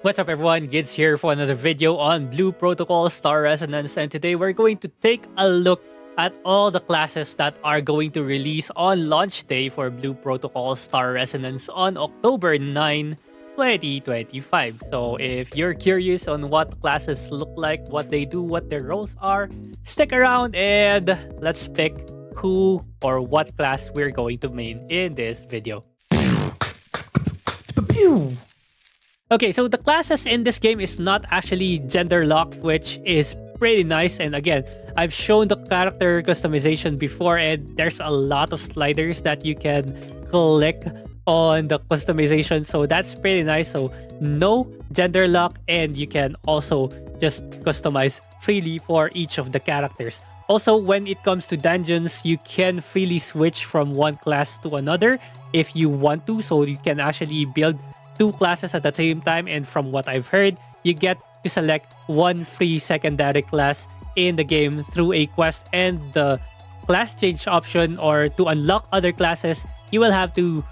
What's up everyone, Gids here for another video on Blue Protocol Star Resonance, and today we're going to take a look at all the classes that are going to release on launch day for Blue Protocol Star Resonance on October 9, 2025. So if you're curious on what classes look like, what they do, what their roles are, stick around and let's pick who or what class we're going to main in this video. Okay, so the classes in this game is not actually gender locked, which is pretty nice. And again, I've shown the character customization before, and there's a lot of sliders that you can click on the customization. So that's pretty nice. So no gender lock, and you can also just customize freely for each of the characters. Also, when it comes to dungeons, you can freely switch from one class to another if you want to. So you can actually build two classes at the same time, and from what I've heard, you get to select one free secondary class in the game through a quest, and the class change option, or to unlock other classes, you will have to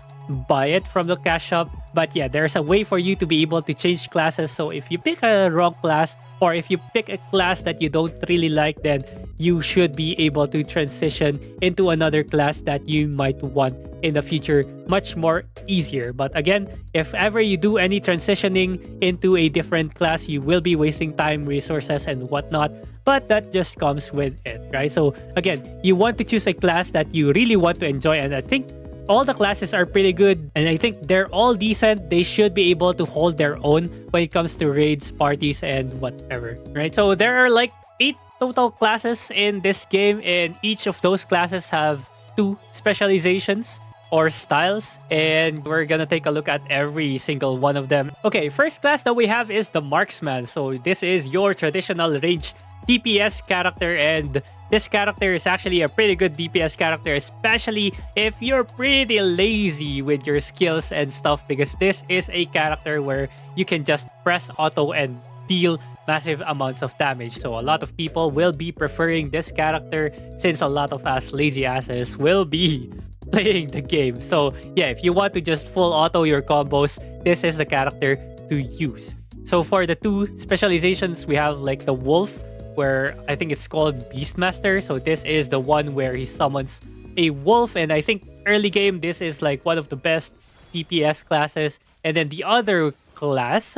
buy it from the cash shop. But yeah, there's a way for you to be able to change classes. So if you pick a wrong class, or if you pick a class that you don't really like, then you should be able to transition into another class that you might want in the future much more easier. But again, if ever you do any transitioning into a different class, you will be wasting time, resources, and whatnot. But that just comes with it, right? So again, you want to choose a class that you really want to enjoy, and I think all the classes are pretty good, and I think they're all decent. They should be able to hold their own when it comes to raids, parties, and whatever, right? So there are like 8 total classes in this game, and each of those classes have 2 specializations or styles, and we're gonna take a look at every single one of them. Okay, first class that we have is the Marksman. So this is your traditional ranged DPS character, and this character is actually a pretty good DPS character, especially if you're pretty lazy with your skills and stuff, because this is a character where you can just press auto and deal massive amounts of damage. So a lot of people will be preferring this character, since a lot of us lazy asses will be playing the game. So yeah, if you want to just full auto your combos, this is the character to use. So for the 2 specializations, we have like the Wolf, where I think it's called Beastmaster. So this is the one where he summons a wolf, and I think early game this is like one of the best DPS classes. And then the other class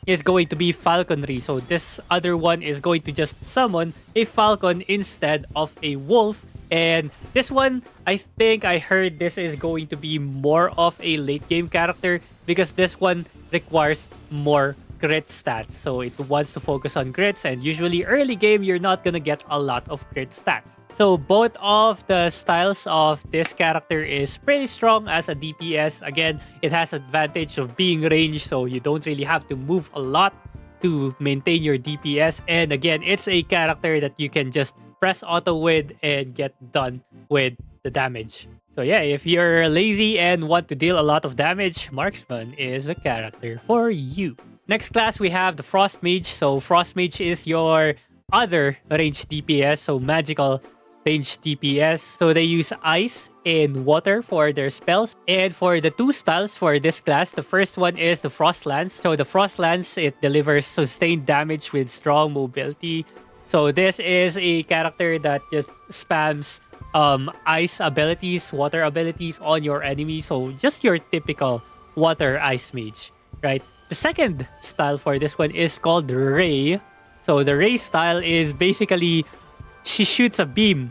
is going to be Falconry. So this other one is going to just summon a falcon instead of a wolf. And this one, I think I heard this is going to be more of a late game character, because this one requires more crit stats. So it wants to focus on crits, and usually early game you're not gonna get a lot of crit stats. So both of the styles of this character is pretty strong as a DPS. Again, it has advantage of being ranged, so you don't really have to move a lot to maintain your DPS. And again, it's a character that you can just press auto with and get done with the damage. So yeah, if you're lazy and want to deal a lot of damage, Marksman is the character for you. Next class, we have the Frost Mage. So Frost Mage is your other ranged DPS, so magical ranged DPS. So they use ice and water for their spells. And for the 2 styles for this class, the first one is the Frost Lance. So the Frost Lance, it delivers sustained damage with strong mobility. So this is a character that just spams ice abilities, water abilities on your enemy. So just your typical water ice mage, right? The second style for this one is called Ray. So the Ray style is basically she shoots a beam,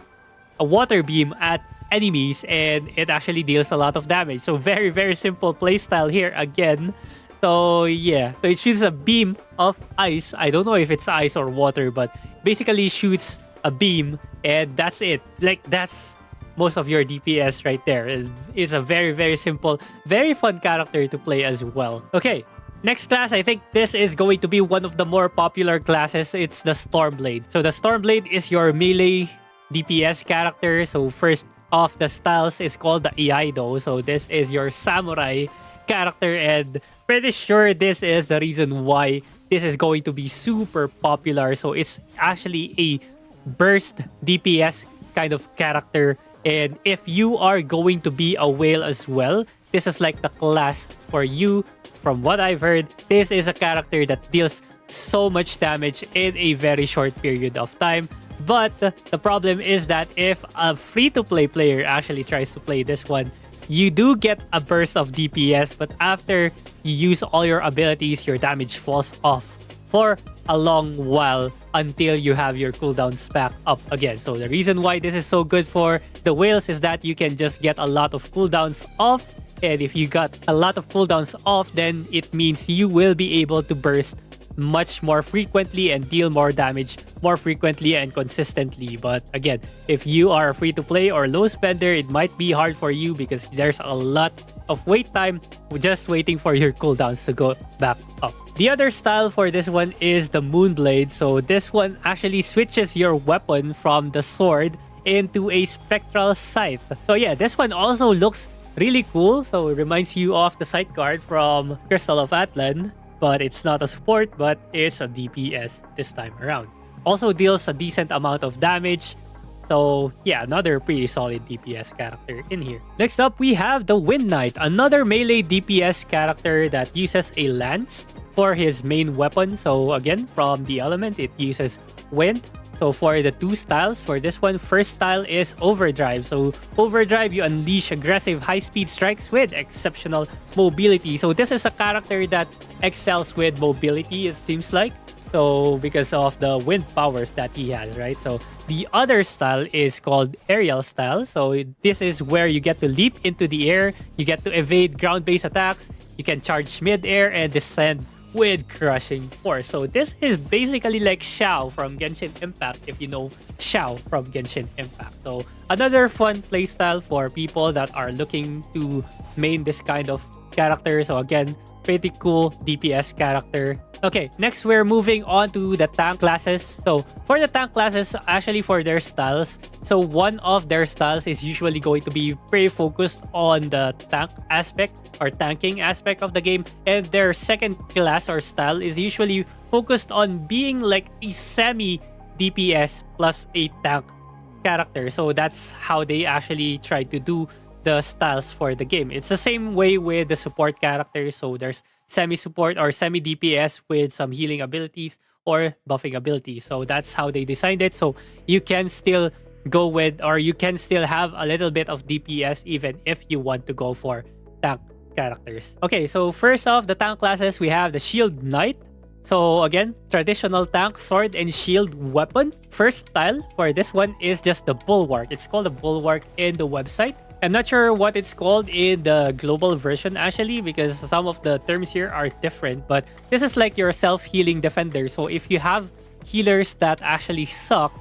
a water beam at enemies, and it actually deals a lot of damage. So very, very simple playstyle here again. So yeah, so it shoots a beam of ice. I don't know if it's ice or water, but basically shoots a beam, and that's it. Like, that's most of your DPS right there. It's a very, very simple, very fun character to play as well. Okay, next class, I think this is going to be one of the more popular classes. It's the Stormblade. So the Stormblade is your melee DPS character. So first of the styles is called the Iaido. So this is your samurai character, and pretty sure this is the reason why this is going to be super popular. So it's actually a burst DPS kind of character, and if you are going to be a whale as well, this is like the class for you. From what I've heard, this is a character that deals so much damage in a very short period of time. But the problem is that if a free-to-play player actually tries to play this one, you do get a burst of DPS, but after you use all your abilities, your damage falls off for a long while until you have your cooldowns back up again. So the reason why this is so good for the whales is that you can just get a lot of cooldowns off. And if you got a lot of cooldowns off, then it means you will be able to burst much more frequently and deal more damage more frequently and consistently. But again, if you are a free-to-play or low spender, it might be hard for you because there's a lot of wait time just waiting for your cooldowns to go back up. The other style for this one is the Moonblade. So this one actually switches your weapon from the sword into a spectral scythe. So yeah, this one also looks really cool. So it reminds you of the sight guard from Crystal of Atlan, but it's not a support, but it's a DPS this time around. Also deals a decent amount of damage. So yeah, another pretty solid DPS character in here. Next up, we have the Wind Knight, another melee DPS character that uses a lance for his main weapon. So again, from the element, it uses wind. So for the two styles, for this one, first style is Overdrive. So Overdrive, you unleash aggressive high-speed strikes with exceptional mobility. So this is a character that excels with mobility, it seems like. So because of the wind powers that he has, right? So the other style is called Aerial style. So this is where you get to leap into the air, you get to evade ground-based attacks, you can charge mid-air and descend with crushing force. So this is basically like Xiao from Genshin Impact, if you know Xiao from Genshin Impact. So another fun playstyle for people that are looking to main this kind of character. So again, pretty cool DPS character. Okay, next we're moving on to the tank classes. So for the tank classes, actually for their styles, so one of their styles is usually going to be pretty focused on the tank aspect or tanking aspect of the game, and their second class or style is usually focused on being like a semi DPS plus a tank character. So that's how they actually try to do the styles for the game. It's the same way with the support characters. So there's semi-support or semi-DPS with some healing abilities or buffing abilities. So that's how they designed it. So you can still go with, or you can still have a little bit of DPS even if you want to go for tank characters. Okay, so first off, the tank classes, we have the Shield Knight. So again, traditional tank sword and shield weapon. First style for this one is just the Bulwark. It's called the Bulwark in the website. I'm not sure what it's called in the global version actually, because some of the terms here are different, but this is like your self-healing defender. So if you have healers that actually suck,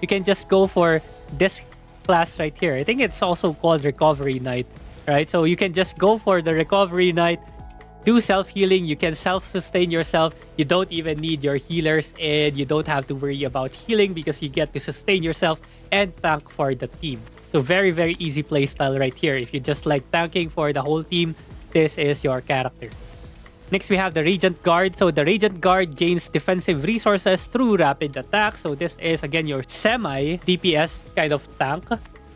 you can just go for this class right here. I think it's also called Recovery Knight, right? So you can just go for the Recovery Knight, do self-healing, you can self-sustain yourself, you don't even need your healers, and you don't have to worry about healing because you get to sustain yourself and tank for the team. So very, very easy playstyle right here. If you just like tanking for the whole team, this is your character. Next, we have the Regent Guard. So the Regent Guard gains defensive resources through rapid attack. So this is, again, your semi-DPS kind of tank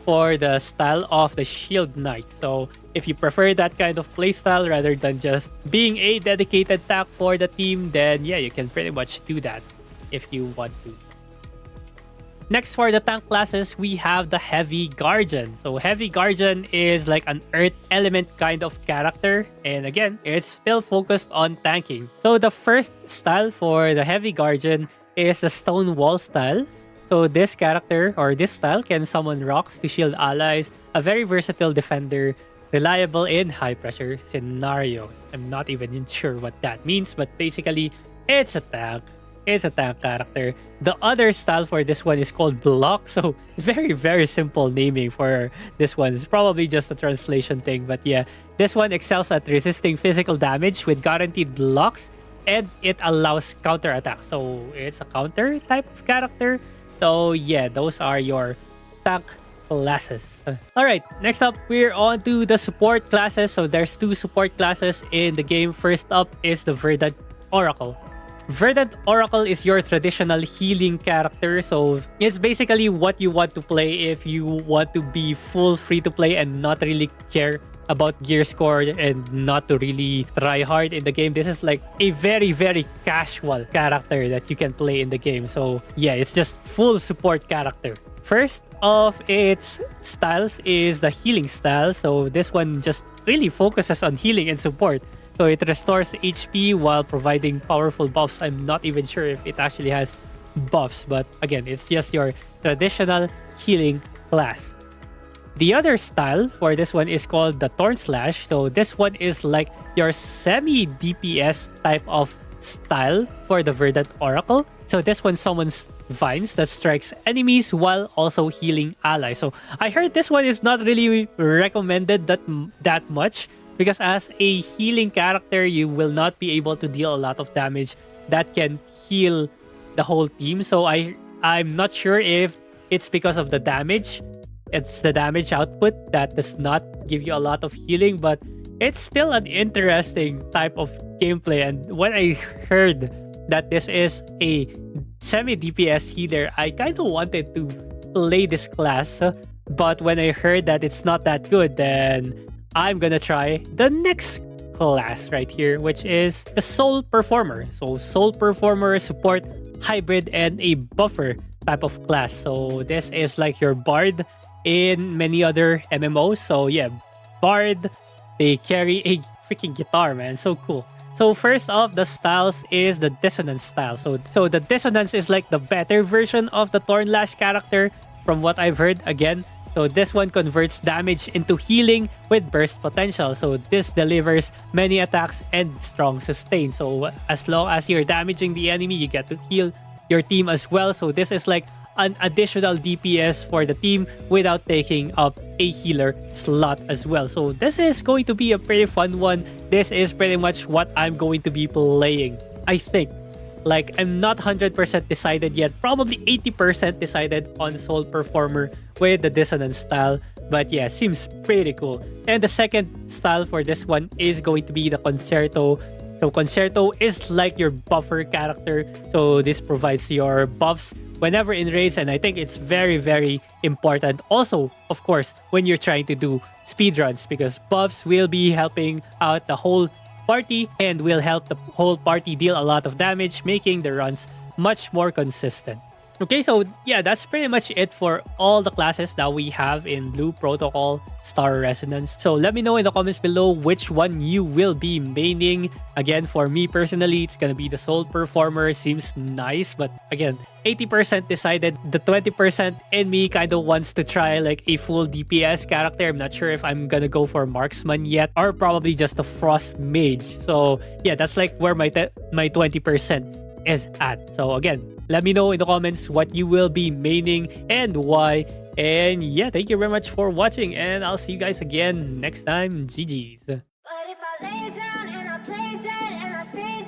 for the style of the Shield Knight. So if you prefer that kind of playstyle rather than just being a dedicated tank for the team, then yeah, you can pretty much do that if you want to. Next, for the tank classes, we have the Heavy Guardian. So Heavy Guardian is like an earth element kind of character. And again, it's still focused on tanking. So the first style for the Heavy Guardian is the Stone Wall style. So this character or this style can summon rocks to shield allies, a very versatile defender, reliable in high pressure scenarios. I'm not even sure what that means, but basically it's a tank. It's a tank character. The other style for this one is called Block. So it's very, very simple naming for this one. It's probably just a translation thing. But yeah, this one excels at resisting physical damage with guaranteed blocks, and it allows counter attacks. So it's a counter type of character. So yeah, those are your tank classes. Alright, next up, we're on to the support classes. So there's two support classes in the game. First up is the Verdant Oracle. Verdant Oracle is your traditional healing character. So it's basically what you want to play if you want to be full free to play and not really care about gear score and not to really try hard in the game. This is like a very, very casual character that you can play in the game. So yeah, it's just full support character. First of its styles is the healing style. So this one just really focuses on healing and support. So it restores HP while providing powerful buffs. I'm not even sure if it actually has buffs, but again, it's just your traditional healing class. The other style for this one is called the Thorn Slash. So this one is like your semi DPS type of style for the Verdant Oracle. So this one summons vines that strikes enemies while also healing allies. So I heard this one is not really recommended that much, because as a healing character, you will not be able to deal a lot of damage that can heal the whole team. So I'm not sure if it's because of the damage. It's the damage output that does not give you a lot of healing, but it's still an interesting type of gameplay. And when I heard that this is a semi DPS healer, I kind of wanted to play this class. But when I heard that it's not that good, then I'm gonna try the next class right here, which is the Soul Performer. So Soul Performer, support, hybrid, and a buffer type of class. So this is like your Bard in many other MMOs. So yeah, Bard, they carry a freaking guitar, man. So cool. So first off, the styles is the Dissonance style. So the Dissonance is like the better version of the Thornlash character from what I've heard. Again, so this one converts damage into healing with burst potential. So this delivers many attacks and strong sustain. So as long as you're damaging the enemy, you get to heal your team as well. So this is like an additional DPS for the team without taking up a healer slot as well. So this is going to be a pretty fun one. This is pretty much what I'm going to be playing, I think. Like, I'm not 100% decided yet. Probably 80% decided on Soul Performer with the Dissonance style. But yeah, seems pretty cool. And the second style for this one is going to be the Concerto. So Concerto is like your buffer character. So this provides your buffs whenever in raids, and I think it's very, very important. Also, of course, when you're trying to do speedruns, because buffs will be helping out the whole party and will help the whole party deal a lot of damage, making the runs much more consistent. Okay, so yeah, that's pretty much it for all the classes that we have in Blue Protocol Star Resonance. So let me know in the comments below which one you will be maining. Again, for me personally, it's gonna be the Soul Performer. Seems nice, but again, 80% decided. The 20% in me kind of wants to try like a full DPS character. I'm not sure if I'm gonna go for Marksman yet, or probably just a Frost Mage. So yeah, that's like where my 20% is at. So again, let me know in the comments what you will be maining and why. And yeah, thank you very much for watching, and I'll see you guys again next time. GG's. But if I lay down and I play dead and I stay